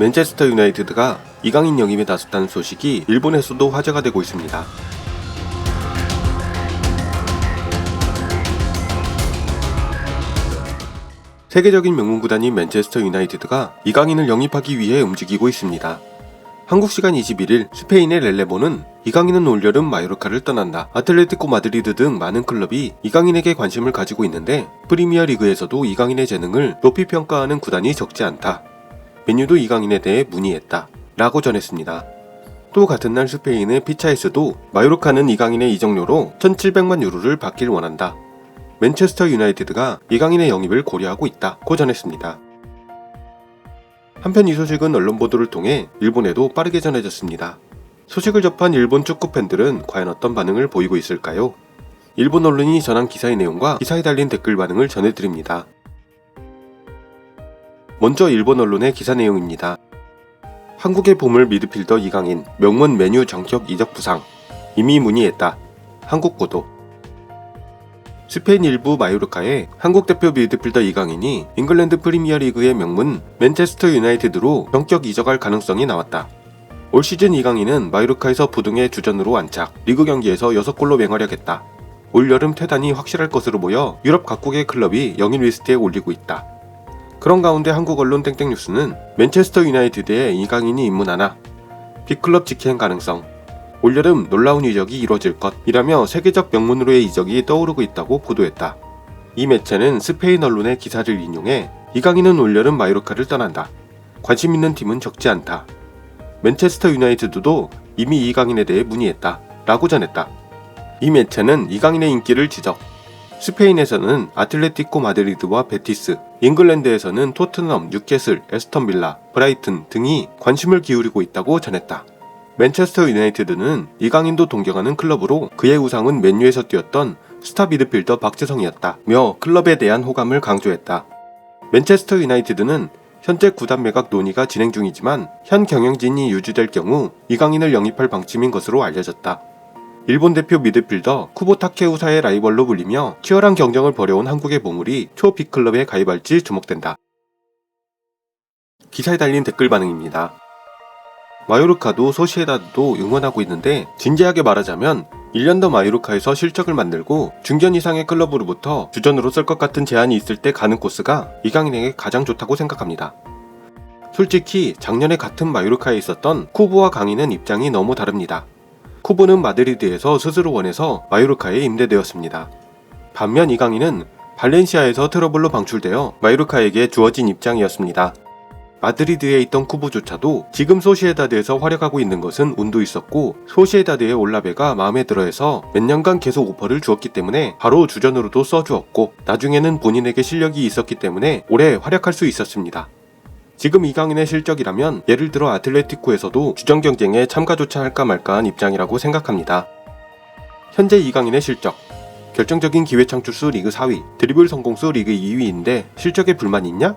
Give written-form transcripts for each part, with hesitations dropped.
맨체스터 유나이티드가 이강인 영입에 나섰다는 소식이 일본에서도 화제가 되고 있습니다. 세계적인 명문 구단인 맨체스터 유나이티드가 이강인을 영입하기 위해 움직이고 있습니다. 한국 시간 21일 스페인의 렐레보는 이강인은 올여름 마요르카를 떠난다. 아틀레티코 마드리드 등 많은 클럽이 이강인에게 관심을 가지고 있는데 프리미어 리그에서도 이강인의 재능을 높이 평가하는 구단이 적지 않다. 맨유도 이강인에 대해 문의했다. 라고 전했습니다. 또 같은 날 스페인의 피차에스도 마요르카는 이강인의 이적료로 1,700만 유로를 받길 원한다. 맨체스터 유나이티드가 이강인의 영입을 고려하고 있다고 전했습니다. 한편 이 소식은 언론 보도를 통해 일본에도 빠르게 전해졌습니다. 소식을 접한 일본 축구 팬들은 과연 어떤 반응을 보이고 있을까요? 일본 언론이 전한 기사의 내용과 기사에 달린 댓글 반응을 전해드립니다. 먼저 일본 언론의 기사 내용입니다. 한국의 보물 미드필더 이강인, 명문 맨유 정격 이적 부상, 이미 문의했다. 한국 보도. 스페인 일부 마요르카의 한국 대표 미드필더 이강인이 잉글랜드 프리미어리그의 명문 맨체스터 유나이티드로 정격 이적할 가능성이 나왔다. 올 시즌 이강인은 마요르카에서 부등의 주전으로 안착, 리그 경기에서 6골로 맹활약했다. 올 여름 퇴단이 확실할 것으로 보여 유럽 각국의 클럽이 영입 리스트에 올리고 있다. 그런 가운데 한국 언론 땡땡뉴스는 맨체스터 유나이티드에 이강인이 입문하나 빅클럽 직행 가능성, 올여름 놀라운 이적이 이뤄질 것이라며 세계적 명문으로의 이적이 떠오르고 있다고 보도했다. 이 매체는 스페인 언론의 기사를 인용해 이강인은 올여름 마요르카를 떠난다. 관심 있는 팀은 적지 않다. 맨체스터 유나이티드도 이미 이강인에 대해 문의했다. 라고 전했다. 이 매체는 이강인의 인기를 지적. 스페인에서는 아틀레티코 마드리드와 베티스, 잉글랜드에서는 토트넘, 뉴캐슬, 에스턴 빌라, 브라이튼 등이 관심을 기울이고 있다고 전했다. 맨체스터 유나이티드는 이강인도 동경하는 클럽으로 그의 우상은 맨유에서 뛰었던 스타 미드필더 박지성이었다며 클럽에 대한 호감을 강조했다. 맨체스터 유나이티드는 현재 구단 매각 논의가 진행 중이지만 현 경영진이 유지될 경우 이강인을 영입할 방침인 것으로 알려졌다. 일본 대표 미드필더 쿠보 타케우사의 라이벌로 불리며 치열한 경쟁을 벌여온 한국의 보물이 초 빅클럽에 가입할지 주목된다. 기사에 달린 댓글 반응입니다. 마요르카도 소시에다드도 응원하고 있는데 진지하게 말하자면 1년 더 마요르카에서 실적을 만들고 중견 이상의 클럽으로부터 주전으로 쓸 것 같은 제안이 있을 때 가는 코스가 이강인에게 가장 좋다고 생각합니다. 솔직히 작년에 같은 마요르카에 있었던 쿠보와 강인은 입장이 너무 다릅니다. 쿠보는 마드리드에서 스스로 원해서 마요르카에 임대되었습니다. 반면 이강인은 발렌시아에서 트러블로 방출되어 마요르카에게 주어진 입장이었습니다. 마드리드에 있던 쿠보조차도 지금 소시에다드에서 활약하고 있는 것은 운도 있었고 소시에다드의 올라베가 마음에 들어해서 몇 년간 계속 오퍼를 주었기 때문에 바로 주전으로도 써주었고 나중에는 본인에게 실력이 있었기 때문에 오래 활약할 수 있었습니다. 지금 이강인의 실적이라면 예를 들어 아틀레티코에서도 주전 경쟁에 참가조차 할까 말까한 입장이라고 생각합니다. 현재 이강인의 실적, 결정적인 기회 창출수 리그 4위, 드리블 성공수 리그 2위인데 실적에 불만 있냐?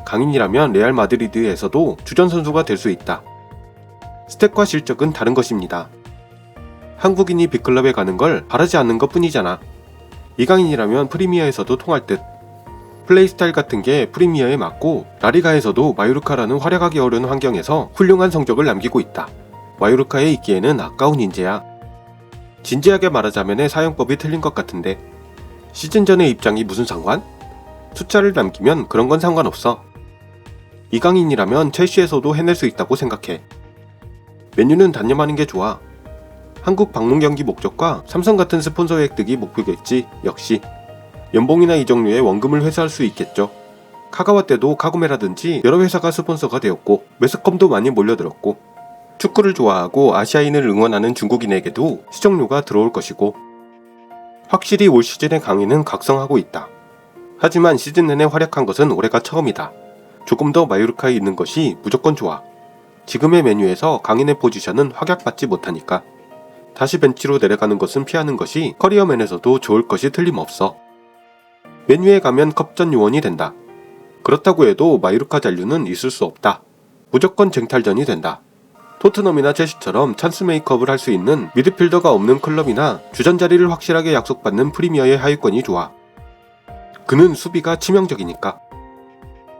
강인이라면 레알 마드리드에서도 주전 선수가 될 수 있다. 스탯과 실적은 다른 것입니다. 한국인이 빅클럽에 가는 걸 바라지 않는 것 뿐이잖아. 이강인이라면 프리미어에서도 통할 듯. 플레이 스타일 같은 게 프리미어에 맞고 라리가에서도 마요르카라는 활약하기 어려운 환경에서 훌륭한 성적을 남기고 있다. 마요르카에 있기에는 아까운 인재야. 진지하게 말하자면의 사용법이 틀린 것 같은데 시즌 전의 입장이 무슨 상관? 숫자를 남기면 그런 건 상관없어. 이강인이라면 첼시에서도 해낼 수 있다고 생각해. 맨유는 단념하는 게 좋아. 한국 방문 경기 목적과 삼성 같은 스폰서 획득이 목표겠지. 역시 연봉이나 이적료에 원금을 회수할 수 있겠죠. 카가와 때도 카구메라든지 여러 회사가 스폰서가 되었고 매스컴도 많이 몰려들었고 축구를 좋아하고 아시아인을 응원하는 중국인에게도 시청료가 들어올 것이고 확실히 올 시즌의 강인은 각성하고 있다. 하지만 시즌 내내 활약한 것은 올해가 처음이다. 조금 더 마요르카에 있는 것이 무조건 좋아. 지금의 메뉴에서 강인의 포지션은 확약받지 못하니까. 다시 벤치로 내려가는 것은 피하는 것이 커리어맨에서도 좋을 것이 틀림없어. 메뉴에 가면 컵전 요원이 된다. 그렇다고 해도 마요르카 잔류는 있을 수 없다. 무조건 쟁탈전이 된다. 토트넘이나 첼시처럼 찬스 메이크업을 할 수 있는 미드필더가 없는 클럽이나 주전 자리를 확실하게 약속받는 프리미어의 하위권이 좋아. 그는 수비가 치명적이니까.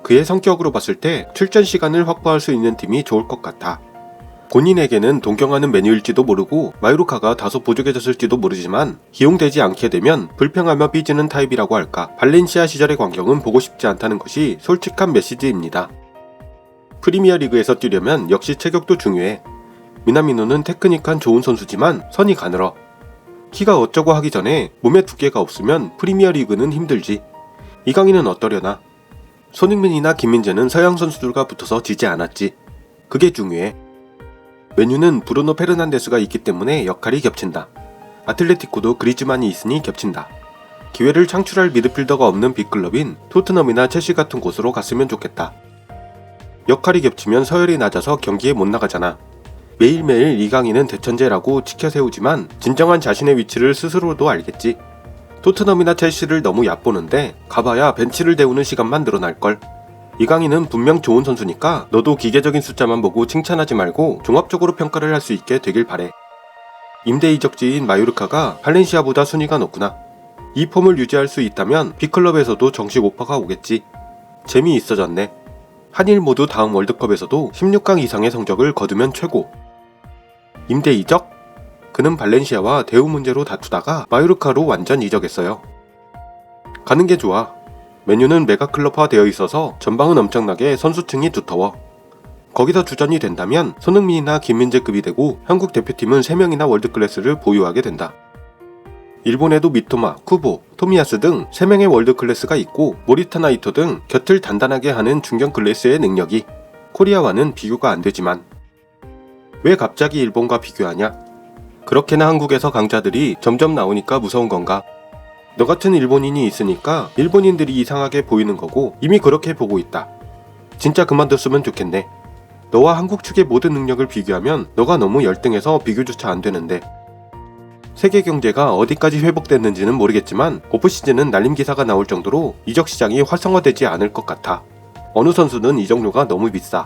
그의 성격으로 봤을 때 출전 시간을 확보할 수 있는 팀이 좋을 것 같아. 본인에게는 동경하는 메뉴일지도 모르고 마요르카가 다소 부족해졌을지도 모르지만 기용되지 않게 되면 불평하며 삐지는 타입이라고 할까. 발렌시아 시절의 광경은 보고 싶지 않다는 것이 솔직한 메시지입니다. 프리미어리그에서 뛰려면 역시 체격도 중요해. 미나미노는 테크닉한 좋은 선수지만 선이 가늘어. 키가 어쩌고 하기 전에 몸에 두께가 없으면 프리미어리그는 힘들지. 이강인은 어떠려나? 손흥민이나 김민재는 서양 선수들과 붙어서 지지 않았지. 그게 중요해. 메뉴는 브루노 페르난데스가 있기 때문에 역할이 겹친다. 아틀레티코도 그리즈만이 있으니 겹친다. 기회를 창출할 미드필더가 없는 빅클럽인 토트넘이나 첼시 같은 곳으로 갔으면 좋겠다. 역할이 겹치면 서열이 낮아서 경기에 못 나가잖아. 매일매일 이강인은 대천재라고 치켜세우지만 진정한 자신의 위치를 스스로도 알겠지. 토트넘이나 첼시를 너무 얕보는데 가봐야 벤치를 데우는 시간만 늘어날걸. 이강인은 분명 좋은 선수니까 너도 기계적인 숫자만 보고 칭찬하지 말고 종합적으로 평가를 할 수 있게 되길 바래. 임대 이적지인 마요르카가 발렌시아보다 순위가 높구나. 이 폼을 유지할 수 있다면 B클럽에서도 정식 오퍼가 오겠지. 재미있어졌네. 한일 모두 다음 월드컵에서도 16강 이상의 성적을 거두면 최고. 임대 이적? 그는 발렌시아와 대우 문제로 다투다가 마요르카로 완전 이적했어요. 가는 게 좋아. 메뉴는 메가클럽화 되어 있어서 전방은 엄청나게 선수층이 두터워. 거기서 주전이 된다면 손흥민이나 김민재급이 되고 한국 대표팀은 3명이나 월드클래스를 보유하게 된다. 일본에도 미토마, 쿠보, 토미야스 등 3명의 월드클래스가 있고 모리타 이토 등 곁을 단단하게 하는 중견 클래스의 능력이 코리아와는 비교가 안 되지만 왜 갑자기 일본과 비교하냐? 그렇게나 한국에서 강자들이 점점 나오니까 무서운 건가? 너 같은 일본인이 있으니까 일본인들이 이상하게 보이는 거고 이미 그렇게 보고 있다. 진짜 그만뒀으면 좋겠네. 너와 한국 측의 모든 능력을 비교하면 너가 너무 열등해서 비교조차 안 되는데. 세계 경제가 어디까지 회복됐는지는 모르겠지만 오프시즌은 날림 기사가 나올 정도로 이적 시장이 활성화되지 않을 것 같아. 어느 선수는 이적료가 너무 비싸.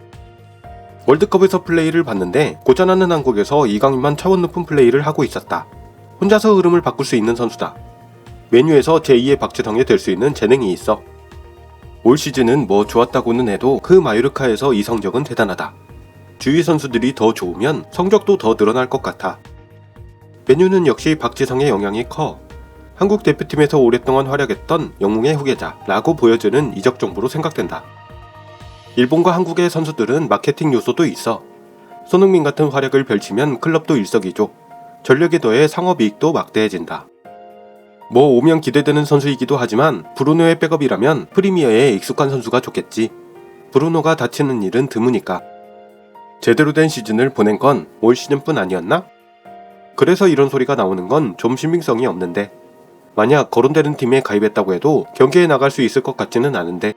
월드컵에서 플레이를 봤는데 고전하는 한국에서 이강인만 차원 높은 플레이를 하고 있었다. 혼자서 흐름을 바꿀 수 있는 선수다. 메뉴에서 제2의 박지성이 될 수 있는 재능이 있어. 올 시즌은 뭐 좋았다고는 해도 그 마요르카에서 이 성적은 대단하다. 주위 선수들이 더 좋으면 성적도 더 늘어날 것 같아. 메뉴는 역시 박지성의 영향이 커. 한국 대표팀에서 오랫동안 활약했던 영웅의 후계자라고 보여지는 이적 정보로 생각된다. 일본과 한국의 선수들은 마케팅 요소도 있어. 손흥민 같은 활약을 펼치면 클럽도 일석이조. 전력에 더해 상업이익도 막대해진다. 뭐 오면 기대되는 선수이기도 하지만 브루노의 백업이라면 프리미어에 익숙한 선수가 좋겠지. 브루노가 다치는 일은 드무니까. 제대로 된 시즌을 보낸 건 올 시즌뿐 아니었나? 그래서 이런 소리가 나오는 건 좀 신빙성이 없는데. 만약 거론되는 팀에 가입했다고 해도 경기에 나갈 수 있을 것 같지는 않은데.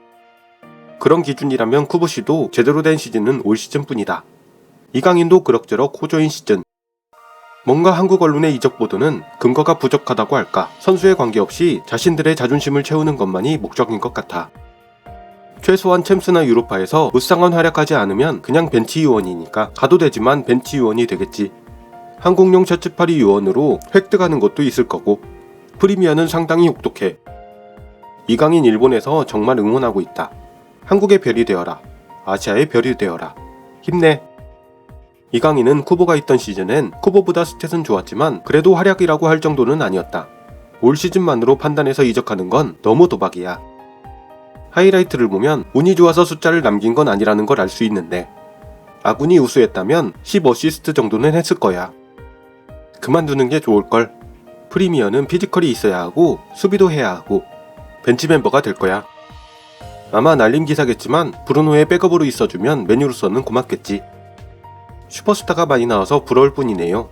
그런 기준이라면 쿠보씨도 제대로 된 시즌은 올 시즌뿐이다. 이강인도 그럭저럭 호조인 시즌. 뭔가 한국 언론의 이적 보도는 근거가 부족하다고 할까. 선수에 관계없이 자신들의 자존심을 채우는 것만이 목적인 것 같아. 최소한 챔스나 유로파에서 무쌍한 활약하지 않으면 그냥 벤치 요원이니까 가도 되지만 벤치 요원이 되겠지. 한국용 셔츠팔이 요원으로 획득하는 것도 있을 거고. 프리미어는 상당히 혹독해. 이강인 일본에서 정말 응원하고 있다. 한국의 별이 되어라. 아시아의 별이 되어라. 힘내. 이강인은 쿠보가 있던 시즌엔 쿠보보다 스탯은 좋았지만 그래도 활약이라고 할 정도는 아니었다. 올 시즌만으로 판단해서 이적하는 건 너무 도박이야. 하이라이트를 보면 운이 좋아서 숫자를 남긴 건 아니라는 걸 알 수 있는데 아군이 우수했다면 10어시스트 정도는 했을 거야. 그만두는 게 좋을걸. 프리미어는 피지컬이 있어야 하고 수비도 해야 하고 벤치 멤버가 될 거야. 아마 날림 기사겠지만 브루노의 백업으로 있어주면 메뉴로서는 고맙겠지. 슈퍼스타가 많이 나와서 부러울 뿐이네요.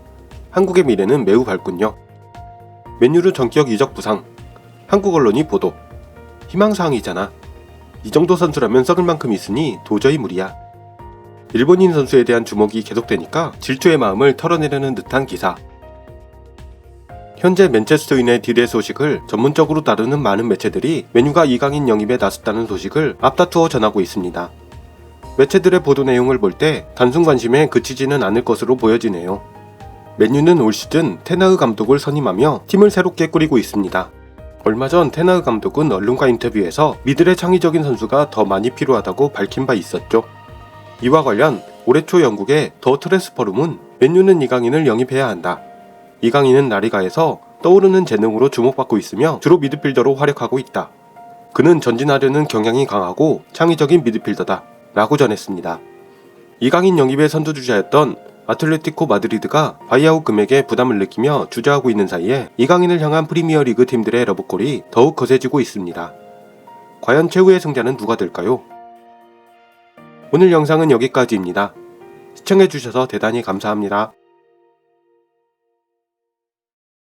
한국의 미래는 매우 밝군요. 메뉴르 전격 이적 부상. 한국 언론이 보도. 희망사항이잖아. 이 정도 선수라면 썩을 만큼 있으니 도저히 무리야. 일본인 선수에 대한 주목이 계속되니까 질투의 마음을 털어내려는 듯한 기사. 현재 맨체스터 유나이티드의 소식을 전문적으로 다루는 많은 매체들이 메뉴가 이강인 영입에 나섰다는 소식을 앞다투어 전하고 있습니다. 매체들의 보도 내용을 볼 때 단순 관심에 그치지는 않을 것으로 보여지네요. 맨유는 올 시즌 테나흐 감독을 선임하며 팀을 새롭게 꾸리고 있습니다. 얼마 전 테나흐 감독은 언론과 인터뷰에서 미들의 창의적인 선수가 더 많이 필요하다고 밝힌 바 있었죠. 이와 관련 올해 초 영국의 더 트랜스퍼룸은 맨유는 이강인을 영입해야 한다. 이강인은 라리가에서 떠오르는 재능으로 주목받고 있으며 주로 미드필더로 활약하고 있다. 그는 전진하려는 경향이 강하고 창의적인 미드필더다 라고 전했습니다. 이강인 영입의 선두주자였던 아틀레티코 마드리드가 바이아웃 금액에 부담을 느끼며 주저하고 있는 사이에 이강인을 향한 프리미어리그 팀들의 러브콜이 더욱 거세지고 있습니다. 과연 최후의 승자는 누가 될까요? 오늘 영상은 여기까지입니다. 시청해주셔서 대단히 감사합니다.